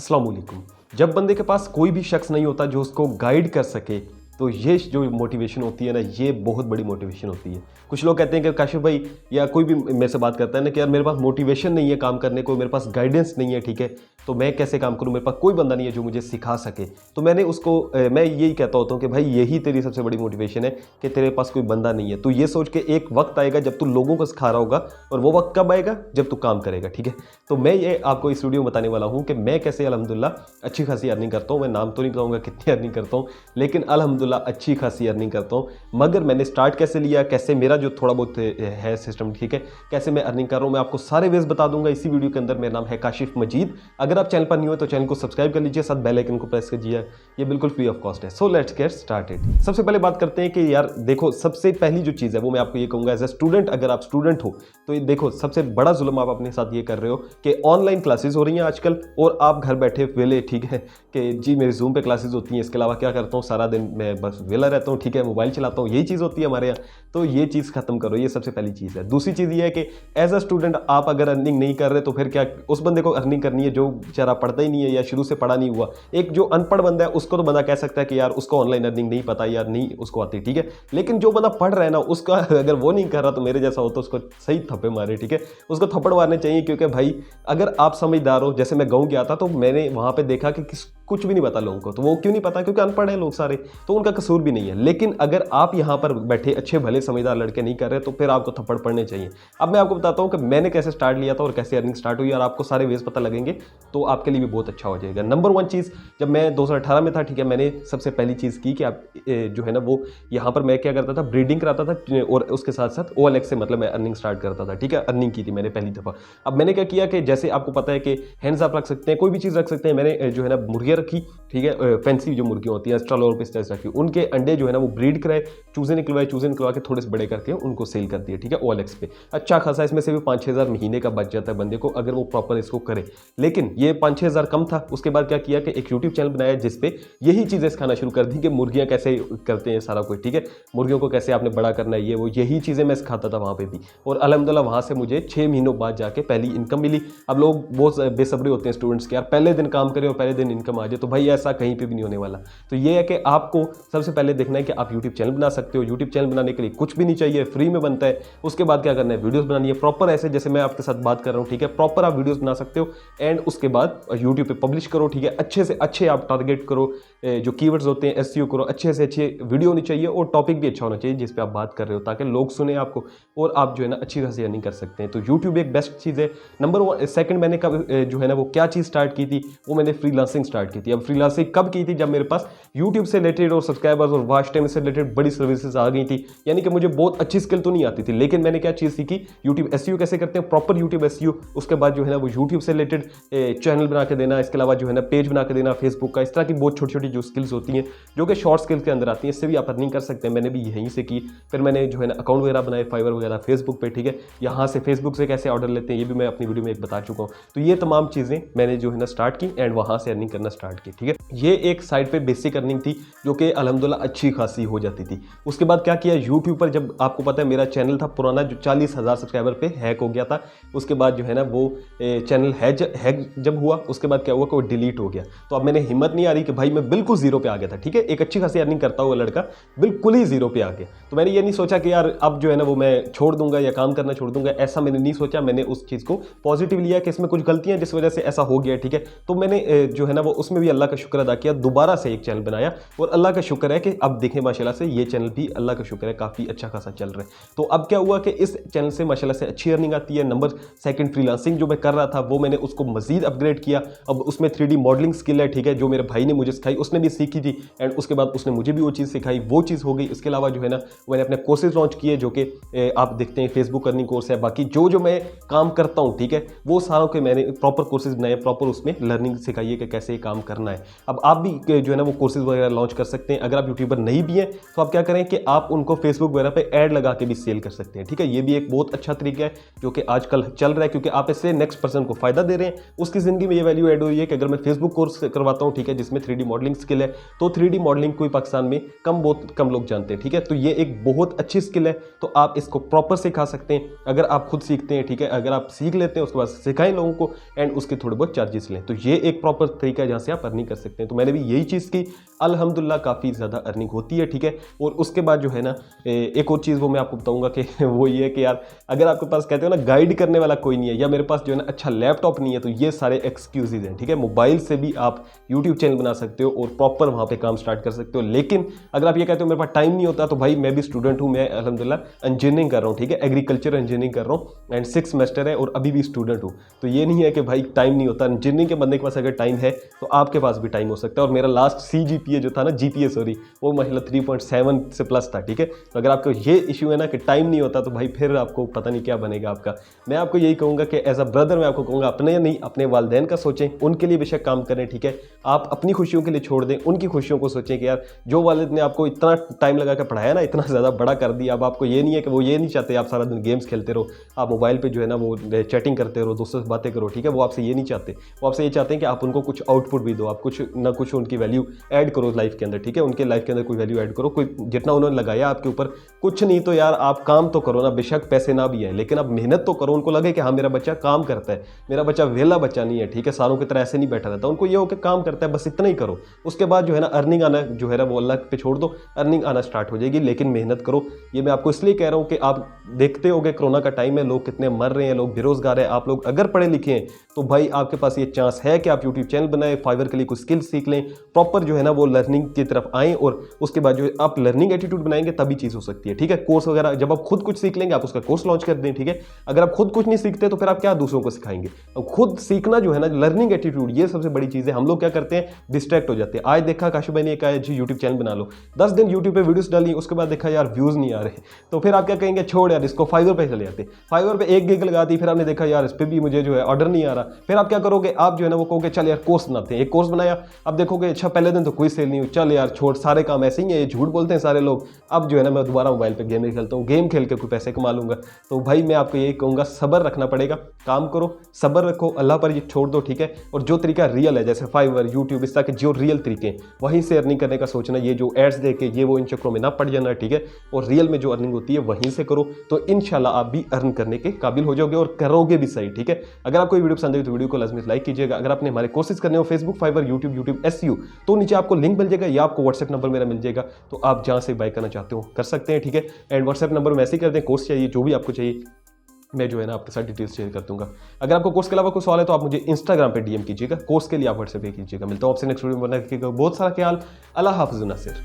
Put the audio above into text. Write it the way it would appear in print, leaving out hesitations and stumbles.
अस्सलाम वालेकुम। जब बंदे के पास कोई भी शख्स नहीं होता जो उसको गाइड कर सके, तो ये जो मोटिवेशन होती है ना, ये बहुत बड़ी मोटिवेशन होती है। कुछ लोग कहते हैं कि काशिफ भाई, या कोई भी मेरे से बात करता है ना कि यार मेरे पास मोटिवेशन नहीं है काम करने को, मेरे पास गाइडेंस नहीं है, ठीक है, तो मैं कैसे काम करूं, मेरे पास कोई बंदा नहीं है जो मुझे सिखा सके। तो मैंने उसको मैं यही कहता होता हूं कि भाई यही तेरी सबसे बड़ी मोटिवेशन है कि तेरे पास कोई बंदा नहीं है। तो ये सोच के एक वक्त आएगा जब तू लोगों को सिखा रहा होगा, और वो वक्त कब आएगा? जब तू काम करेगा, ठीक है। तो मैं ये आपको इस वीडियो में बताने वाला हूं कि मैं कैसे अल्हम्दुलिल्लाह अच्छी खासी अर्निंग करता हूं। मैं नाम तो नहीं बताऊंगा कितनी अर्निंग करता हूं, लेकिन अल्हम्दुलिल्लाह अच्छी खासी अर्निंग करता हूं। मगर मैंने स्टार्ट कैसे लिया, कैसे मेरा जो थोड़ा बहुत है सिस्टम, ठीक है, कैसे मैं अर्निंग कर रहा हूं, मैं आपको सारे वेज बता दूंगा इसी वीडियो के अंदर। मेरा नाम है काशिफ मजीद। अगर आप चैनल पर नहीं हो तो चैनल को सब्सक्राइब कर लीजिए, साथ बेल आइकन को प्रेस कीजिए, ये बिल्कुल फ्री ऑफ कॉस्ट है। So let's get started. सबसे पहले बात करते हैं कि यार देखो, सबसे पहली जो चीज़ है वो मैं आपको ये कहूँगा, एज ए स्टूडेंट, अगर आप स्टूडेंट हो तो ये देखो, सबसे बड़ा जुल्म आप अपने साथ ये कर रहे हो कि ऑनलाइन क्लासेस हो रही हैं आजकल, और आप घर बैठे वेले, ठीक है, कि जी मेरी जूम पे क्लासेस होती हैं, इसके अलावा क्या करता हूँ, सारा दिन मैं बस वेला रहता हूँ, ठीक है, मोबाइल चलाता हूँ, यही चीज़ होती है हमारे यहाँ। तो ये चीज़ खत्म करो, ये सबसे पहली चीज़ है। दूसरी चीज़ ये है कि एज अ स्टूडेंट आप अगर अर्निंग नहीं कर रहे तो फिर क्या उस बंदे को अर्निंग करनी है जो बेचारा पढ़ता ही नहीं है या शुरू से पढ़ा नहीं हुआ। एक जो अनपढ़ बंदा है उसको तो बंदा कह सकता है कि यार उसको ऑनलाइन अर्निंग नहीं पता या नहीं उसको आती, ठीक है, लेकिन जो बंदा पढ़ रहा है ना, उसका अगर वो नहीं कर रहा तो मेरे जैसा हो तो उसको सही थप्पे मारे, ठीक है, उसको थप्पड़ मारने चाहिए। क्योंकि भाई अगर आप समझदार हो, जैसे मैं गाँव गया था तो मैंने वहाँ पर देखा कि कुछ भी नहीं पता लोगों को। तो वो क्यों नहीं पता? क्योंकि अनपढ़ है लोग सारे, तो उनका कसूर भी नहीं है। लेकिन अगर आप यहाँ पर बैठे अच्छे भले समझदार लड़के नहीं कर रहे तो फिर आपको थप्पड़ पड़ने चाहिए। अब मैं आपको बताता हूँ कि मैंने कैसे स्टार्ट लिया था और कैसे अर्निंग स्टार्ट हुई, और आपको सारे वेज पता लगेंगे तो आपके लिए भी बहुत अच्छा हो जाएगा। नंबर वन चीज़, जब मैं 2018 में था, ठीक है, मैंने सबसे पहली चीज़ की कि आप जो है ना वो यहाँ पर मैं क्या करता था, ब्रीडिंग कराता था, और उसके साथ साथ OLX से मतलब मैं अर्निंग स्टार्ट करता था, ठीक है, अर्निंग की थी मैंने पहली दफ़ा। अब मैंने क्या किया कि जैसे आपको पता है कि हैंड्स आप रख सकते हैं, कोई भी चीज़ रख सकते हैं, मैंने जो है ना मुर्गियाँ रखी, ठीक है, फैंसी जो मुर्गियाँ होती हैं एस्ट्रालोर पे स्टेज रखी, उनके अंडे जो है ना वो ब्रीड कराए, चूजे निकलवा के थोड़े से बड़े करके उनको सेल कर दिए, ठीक है, OLX पे। अच्छा खासा इसमें से भी 5-6 हज़ार महीने का बच जाता है बंदे को, अगर वो प्रॉपर इसको करे। लेकिन ये 5-6 हज़ार कम था। उसके बाद क्या किया कि एक यूट्यूब चैनल बनाया जिसपे यही चीज़ें सिखाना शुरू कर दी कि मुर्गियाँ कैसे करते हैं सारा कुछ, ठीक है, मुर्गियों को कैसे आपने बड़ा करना है, ये वो यही चीज़ें मैं सिखाता था वहाँ पे भी। और अल्हम्दुलिल्लाह वहाँ से मुझे 6 महीनों बाद जाके पहली इनकम मिली। अब लोग बहुत बेसब्री होते हैं स्टूडेंट्स के, यार पहले दिन काम करें और पहले दिन इनकम आ जाए, तो भाई ऐसा कहीं पर भी नहीं होने वाला। तो ये है कि आपको सबसे पहले देखना है कि आप यूट्यूब चैनल बना सकते हो। यूट्यूब चैनल बनाने के लिए कुछ भी नहीं चाहिए, फ्री में बनता है। उसके बाद क्या करना है, वीडियोस बनानी है प्रॉपर, ऐसे जैसे मैं आपके साथ बात कर रहा हूँ, ठीक है, प्रॉपर आप वीडियोस बना सकते हो। एंड उसके बाद यूट्यूब पे पब्लिश करो, ठीक है, अच्छे से अच्छे आप टारगेट करो, जो कीवर्ड्स होते हैं SEO करो, अच्छे से अच्छे वीडियो होनी चाहिए, और टॉपिक भी अच्छा होना चाहिए जिस पे आप बात कर रहे हो, ताकि लोग सुने आपको और आप जो है ना अच्छी खासी अर्निंग कर सकते हैं। तो यूट्यूब एक बेस्ट चीज़ है। Number one. सेकंड, मैंने कब जो है ना वो क्या चीज़ स्टार्ट की थी, वो मैंने फ्रीलांसिंग स्टार्ट की थी। अब फ्रीलांसिंग कब की थी? जब मेरे पास यूट्यूब से रिलेटेड और सब्सक्राइबर्स और वॉच टाइम से रिलेटेड बड़ी सर्विसेज आ गई थी। यानी कि मुझे बहुत अच्छी स्किल तो नहीं आती थी, लेकिन मैंने क्या चीज़ सीखी, यूट्यूब SEO कैसे करते हैं, प्रॉपर यूट्यूब SEO। उसके बाद जो है ना वो यूट्यूब से रिलेटेड चैनल बना के देना, इसके अलावा जो है ना पेज बना के देना फेसबुक का, इस तरह की बहुत छोटी छोटी जो स्किल्स होती हैं जो कि शॉर्ट स्किल्स के अंदर आती हैं, इससे भी आप अर्निंग कर सकते हैं। मैंने भी यहीं से की। फिर मैंने जो है ना अकाउंट वगैरह बनाए, फाइवर वगैरह फेसबुक पे, ठीक है, यहाँ से फेसबुक से कैसे ऑर्डर लेते हैं ये भी मैं अपनी वीडियो में एक बता चुका हूँ। तो ये तमाम चीज़ें मैंने जो है ना स्टार्ट की, एंड वहाँ से अर्निंग करना स्टार्ट की, ठीक है। ये एक साइड पे बेसिक अर्निंग थी जो कि अल्हम्दुलिल्लाह अच्छी खासी हो जाती थी। उसके बाद क्या किया, यूट्यूब पर जब आपको पता है मेरा चैनल था पुराना जो 40,000 सब्सक्राइबर पे हैक हो गया था, उसके बाद जो है ना वो चैनल हैक जब हुआ, उसके बाद क्या हुआ कि वो डिलीट हो गया। तो अब मैंने हिम्मत नहीं आ रही कि भाई मैं बिल्कुल जीरो पे आ गया था, ठीक है, एक अच्छी खासी अर्निंग करता हुआ लड़का बिल्कुल ही जीरो पे आ गया। तो मैंने ये नहीं सोचा कि यार अब जो है ना वो मैं छोड़ दूंगा या काम करना छोड़ दूंगा, ऐसा मैंने नहीं सोचा। मैंने उस चीज़ को पॉजिटिव लिया कि इसमें कुछ गलतियां जिस वजह से ऐसा हो गया, ठीक है। तो मैंने जो है ना वो उसमें भी अल्लाह का शुक्र अदा किया, दोबारा से एक चैनल बनाया, और अल्लाह का शुक्र है कि अब देखें माशाल्लाह से ये चैनल भी अल्लाह का शुक्र है काफ़ी अच्छा खासा चल रहा है। तो अब क्या हुआ कि इस चैनल से माशाल्लाह से अच्छी अर्निंग आती है। नंबर सेकंड, फ्रीलांसिंग जो मैं कर रहा था वो मैंने उसको मजीद अपग्रेड किया। अब उसमें 3D मॉडलिंग स्किल है, ठीक है, जो मेरे भाई ने मुझे सिखाई, उसने भी सीखी थी, एंड उसके बाद उसने मुझे भी वो चीज़ सिखाई, वो चीज़ हो गई। इसके अलावा जो है ना मैंने अपने कोर्सेज लॉन्च किए जो कि आप देखते हैं फेसबुक अर्निंग कोर्स है। बाकी जो मैं काम करता हूँ, ठीक है, वो सारों के मैंने प्रॉपर कोर्सेज बनाए, प्रॉपर उसमें लर्निंग सिखाई है कि कैसे काम करना है। अब आप भी जो है ना वो कोर्सेज वगैरह लॉन्च कर सकते हैं। अगर आप यूट्यूबर नहीं भी हैं तो आप क्या करें कि आप उनको फेसबुक वगैरह पे ऐड लगा के भी सेल कर सकते हैं, ठीक है। ये भी एक बहुत अच्छा तरीका है जो कि आजकल चल रहा है, क्योंकि आप इससे नेक्स्ट पर्सन को फायदा दे रहे हैं, उसकी जिंदगी में ये वैल्यू ऐड हो रही है कि अगर मैं फेसबुक कोर्स करवाता हूँ, ठीक है, जिसमें 3D मॉडलिंग स्किल है, तो 3D मॉडलिंग कोई पाकिस्तान में बहुत कम लोग जानते हैं, ठीक है। तो ये एक बहुत अच्छी स्किल है, तो आप इसको प्रॉपर सिखा सकते हैं अगर आप खुद सीखते हैं, ठीक है। अगर आप सीख लेते हैं उसके बाद सिखाएं लोगों को एंड उसके थोड़े बहुत चार्जेस लें, तो ये एक प्रॉपर तरीका है जहां से आप अर्निंग कर सकते हैं। तो मैंने भी यही चीज़ की, अल्हम्दुलिल्लाह काफ़ी ज़्यादा अर्निंग होती है, ठीक है। और उसके बाद जो है ना एक और चीज़ वो मैं आपको बताऊंगा कि वो ये है कि यार अगर आपके पास कहते हो ना गाइड करने वाला कोई नहीं है, या मेरे पास जो है ना अच्छा लैपटॉप नहीं है, तो ये सारे एक्सक्यूजेज हैं, ठीक है। मोबाइल से भी आप यूट्यूब चैनल बना सकते हो और प्रॉपर वहाँ पे काम स्टार्ट कर सकते हो। लेकिन अगर आप ये कहते हो मेरे पास टाइम नहीं होता, तो भाई मैं भी स्टूडेंट हूँ, मैं अल्हम्दुलिल्लाह इंजीनियरिंग कर रहा हूँ, ठीक है, एग्रीकल्चर इंजीनियरिंग कर रहा हूँ एंड 6 सेमेस्टर है और अभी भी स्टूडेंट हूँ। तो ये नहीं है कि भाई टाइम नहीं होता, इंजीनियरिंग के बंदे के पास अगर टाइम है तो आपके पास भी टाइम हो सकता है। और मेरा लास्ट CGPA जो था ना, GPA सॉरी, वो मतलब 3.7 से प्लस था, ठीक है। तो अगर आपको ये इशू है ना कि टाइम नहीं होता, तो भाई फिर आपको पता नहीं क्या बनेगा आपका। मैं आपको यही कहूँगा कि एज अ ब्रदर मैं आपको कहूँगा अपने नहीं अपने वालिदैन का सोचें, उनके लिए बेशक काम करें, ठीक है। आप अपनी खुशियों के लिए छोड़ दें, उनकी खुशियों को सोचें कि यार जो वालिद ने आपको इतना टाइम लगा कर पढ़ाया ना, इतना ज़्यादा बड़ा कर दिया, अब आपको ये नहीं है कि वो ये नहीं चाहते आप सारा दिन गेम्स खेलते रहो, आप मोबाइल पे जो है ना वो चैटिंग करते रहो, दोस्तों से बातें करो, ठीक है। वो आपसे ये नहीं चाहते, वो आपसे ये चाहते हैं कि आप उनको कुछ आउटपुट भी दो, आप कुछ ना कुछ उनकी वैल्यू ऐड करो लाइफ के अंदर, ठीक है। उनके लाइफ के अंदर कोई वैल्यू ऐड करो, कोई जितना उन्होंने लगाया आपके ऊपर, कुछ नहीं तो यार आप काम तो करो ना, बेशक पैसे ना भी है, लेकिन आप मेहनत तो करो, उनको लगे कि हाँ मेरा बच्चा काम करता है, मेरा बच्चा वेला बच्चा नहीं है, ठीक है, सारों की तरह ऐसे नहीं बैठा रहता, उनको ये हो कि काम करता है, बस इतना ही करो। उसके बाद जो है ना अर्निंग आना जो है ना वो अल्लाह पे छोड़ दो, अर्निंग आना स्टार्ट हो जाएगी, लेकिन मेहनत करो। ये मैं आपको इसलिए कह रहा हूँ कि आप देखते होगे कोरोना का टाइम है, लोग कितने मर रहे हैं, लोग बेरोजगार है। आप लोग अगर पढ़े लिखे हैं तो भाई आपके पास ये चांस है कि आप यूट्यूब चैनल बनाए, फाइवर के लिए कुछ स्किल सीख लें, प्रॉपर जो है ना वो लर्निंग की तरफ आएँ, और उसके बाद जो आप लर्निंग एटीट्यूड बनाएंगे तभी चीज़ हो सकती है, ठीक है। कोर्स वगैरह जब आप खुद कुछ सीख लेंगे, आप उसका कोर्स लॉन्च कर दें, ठीक है। अगर आप खुद कुछ नहीं सीखते तो फिर आप क्या दूसरों को सिखाएंगे। अब खुद सीखना जो है ना, लर्निंग एटीट्यूड, ये सबसे बड़ी चीज़ है। हम लोग क्या करते हैं, डिस्ट्रैक्ट हो जाते हैं। आज देखा काशिफ भाई ने कहा जी यूट्यूब चैनल बना लो, 10 दिन यूट्यूब पे वीडियोस डाली, उसके बाद देखा यार व्यूज़ नहीं आ रहे, तो फिर आप क्या कहेंगे, छोड़ यार इसको, फाइवर पे चले जाते। फाइवर पे 1 गिग लगा दी, फिर आपने देखा यार इस पर भी मुझे जो है ऑर्डर नहीं आ रहा, फिर आप क्या करोगे, आप जो है ना वो कहोगे चल यार कोर्स बनाते हैं। एक कोर्स बनाया, अब देखोगे अच्छा पहले दिन तो कोई सेल नहीं हुई, चल यार छोड़, सारे काम ऐसे ही है, ये झूठ बोलते हैं सारे लोग, अब जो है ना मैं दोबारा मोबाइल पे गेम खेलता हूँ, गेम खेल के कोई पैसे कमा लूंगा। तो भाई मैं आपको यही कहूँगा, सब्र रखना पड़ेगा, काम करो, सब्र रखो, अल्लाह पर ये छोड़ दो, ठीक है। और जो तरीका रियल है, जैसे फाइवर, यूट्यूब, इस तरह के जो रियल तरीके हैं वहीं से अर्निंग करने का सोचना, ये जो एड्स देके ये वो इन चक्रों में ना पड़ जाना, ठीक है। और रियल में जो अर्निंग होती है वहीं से करो, तो इंशाल्लाह आप भी अर्न करने के काबिल हो जाओगे और करोगे भी सही, ठीक है। अगर आपको ये वीडियो पसंद आई तो वीडियो को लाजमी लाइक कीजिएगा। अगर आपने हमारे कोर्सेज करने हो फेसबुक, फाइवर, यूट्यूब SEO, तो नीचे आपको लिंक मिल जाएगा या आपको व्हाट्सएप नंबर मेरा मिल जाएगा, तो आप जहां से बाय करना चाहते हो कर सकते हैं, ठीक है। एंड व्हाट्सएप नंबर में ऐसे ही कर दें, कोर्स चाहिए जो भी आपको चाहिए मैं जो है ना आपके साथ डिटेल्स शेयर कर दूंगा। अगर आपको कोर्स के अलावा कोई सवाल है तो आप मुझे इंस्टाग्राम पे DM कीजिएगा, कोर्स के लिए आप व्हाट्सएप पे कीजिएगा। मिलता हूं आपसे नेक्स्ट वीडियो में, बहुत सारा ख्याल, अल्लाह हाफिज़ नासिर।